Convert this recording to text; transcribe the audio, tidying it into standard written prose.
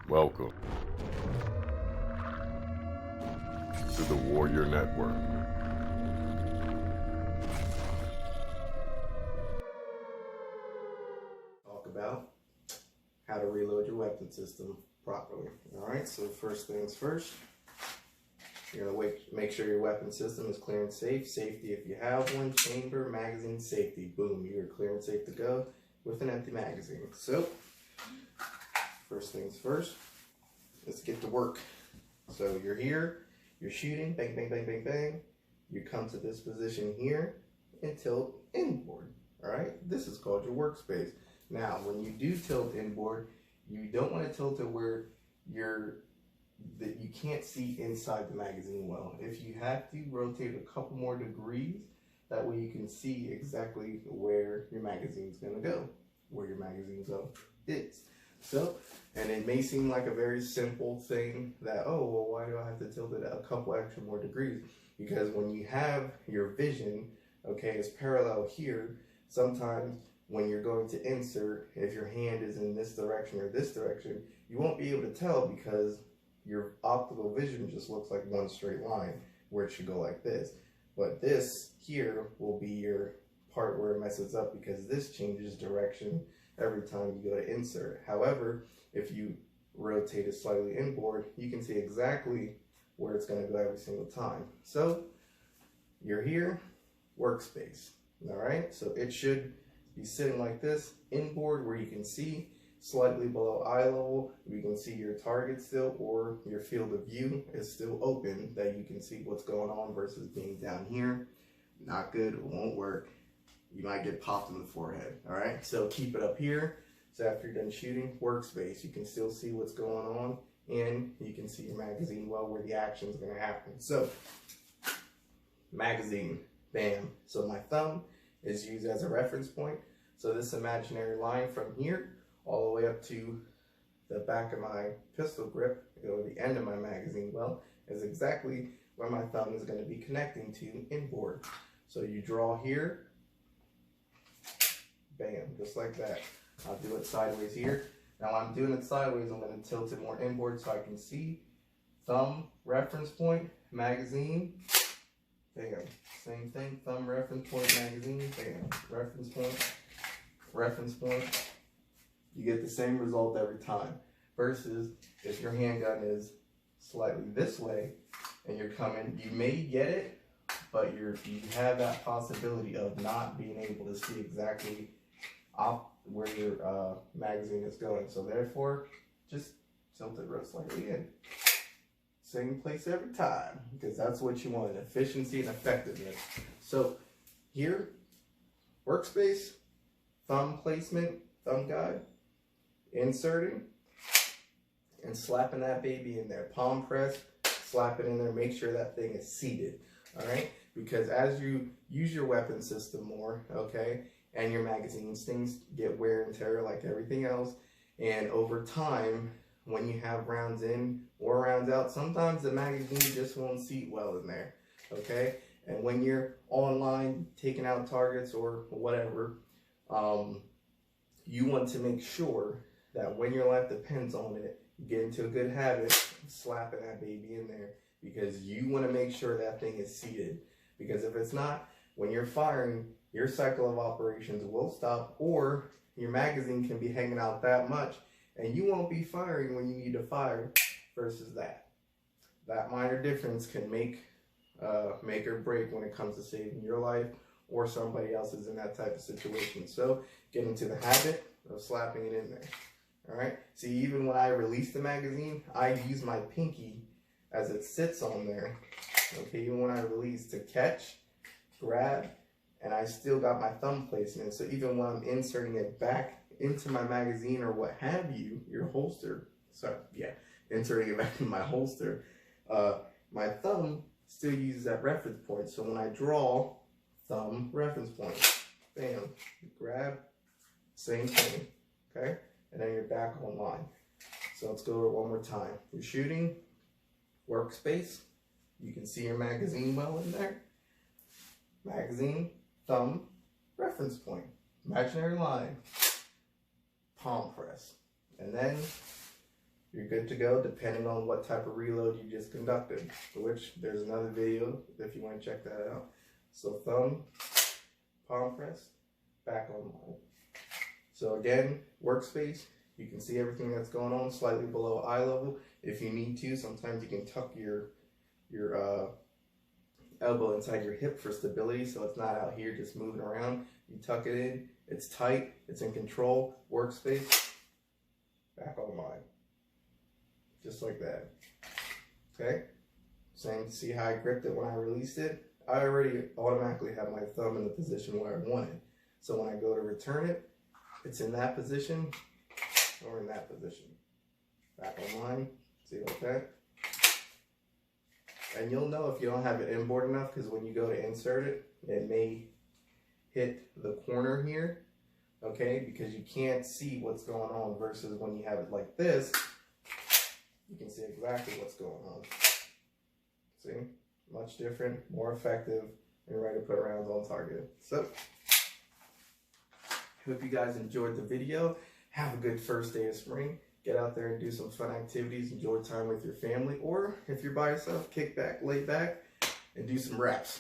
Welcome to the Warrior Network. Talk about how to reload your weapon system properly. Alright, so first things first, you're going to make sure your weapon system is clear and safe. Safety if you have one, chamber, magazine, safety. Boom, you're clear and safe to go with an empty magazine. So, first things first, let's get to work. So you're here, you're shooting, bang, bang, bang, bang, bang. You come to this position here and tilt inboard. Alright, this is called your workspace. Now, when you do tilt inboard, you don't want to tilt it where you can't see inside the magazine well. If you have to, rotate a couple more degrees. That way you can see exactly where your magazine's going to go, where your magazine zone is. So, and it may seem like a very simple thing that, oh, well, why do I have to tilt it a couple extra more degrees? Because when you have your vision, okay, it's parallel here, sometimes when you're going to insert, if your hand is in this direction or this direction, you won't be able to tell because your optical vision just looks like one straight line where it should go like this. But this here will be your part where it messes up because this changes direction every time you go to insert. However, if you rotate it slightly inboard, you can see exactly where it's going to go every single time. So you're here, workspace. All right, so it should be sitting like this, inboard, where you can see slightly below eye level. You can see your target still, or your field of view is still open, that you can see what's going on versus being down here. Not good, it won't work. You might get popped in the forehead. All right, so keep it up here. So after you're done shooting, workspace, you can still see what's going on, and you can see your magazine well where the action is going to happen. So magazine, bam. So my thumb is used as a reference point. So this imaginary line from here all the way up to the back of my pistol grip, or the end of my magazine well, is exactly where my thumb is going to be connecting to inboard. So you draw here, bam, just like that. I'll do it sideways here. Now I'm doing it sideways, I'm going to tilt it more inboard so I can see. Thumb, reference point, magazine, bam. Same thing, thumb, reference point, magazine, bam. Reference point. You get the same result every time. Versus if your handgun is slightly this way and you're coming, you may get it, but you have that possibility of not being able to see exactly where your magazine is going. So therefore, just tilt it real slightly in. Same place every time, because that's what you want, efficiency and effectiveness. So here, workspace, thumb placement, thumb guide, inserting, and slapping that baby in there. Palm press, slap it in there, make sure that thing is seated, all right? Because as you use your weapon system more, okay, and your magazines, things get wear and tear like everything else, and over time, when you have rounds in or rounds out, sometimes the magazine just won't seat well in there, okay? And when you're online taking out targets or whatever, you want to make sure that when your life depends on it, you get into a good habit of slapping that baby in there, because you want to make sure that thing is seated. Because if it's not, when you're firing, your cycle of operations will stop, or your magazine can be hanging out that much and you won't be firing when you need to fire versus that. That minor difference can make or break when it comes to saving your life or somebody else's in that type of situation. So get into the habit of slapping it in there. All right. See, even when I release the magazine, I use my pinky as it sits on there. Okay, even when I release, to catch, grab, and I still got my thumb placement. So even when I'm inserting it back into my magazine or what have you, your holster, inserting it back in my holster, my thumb still uses that reference point. So when I draw, thumb, reference point, bam, grab, same thing, okay? And then you're back online. So let's go over it one more time. You're shooting, workspace, you can see your magazine well in there. Magazine, thumb, reference point, imaginary line, palm press. And then you're good to go depending on what type of reload you just conducted, which there's another video if you want to check that out. So thumb, palm press, back online. So again, workspace, you can see everything that's going on slightly below eye level. If you need to, sometimes you can tuck your elbow inside your hip for stability, so it's not out here just moving around. You tuck it in, it's tight, it's in control, workspace, back online. Just like that. Okay? Same, see how I gripped it when I released it? I already automatically have my thumb in the position where I want it. So when I go to return it, it's in that position or in that position. Back online, see like that? And you'll know if you don't have it inboard enough, because when you go to insert it, it may hit the corner here, okay? Because you can't see what's going on versus when you have it like this, you can see exactly what's going on. See? Much different, more effective, and ready to put rounds on target. So, hope you guys enjoyed the video. Have a good first day of spring. Get out there and do some fun activities. Enjoy time with your family. Or if you're by yourself, kick back, lay back, and do some reps.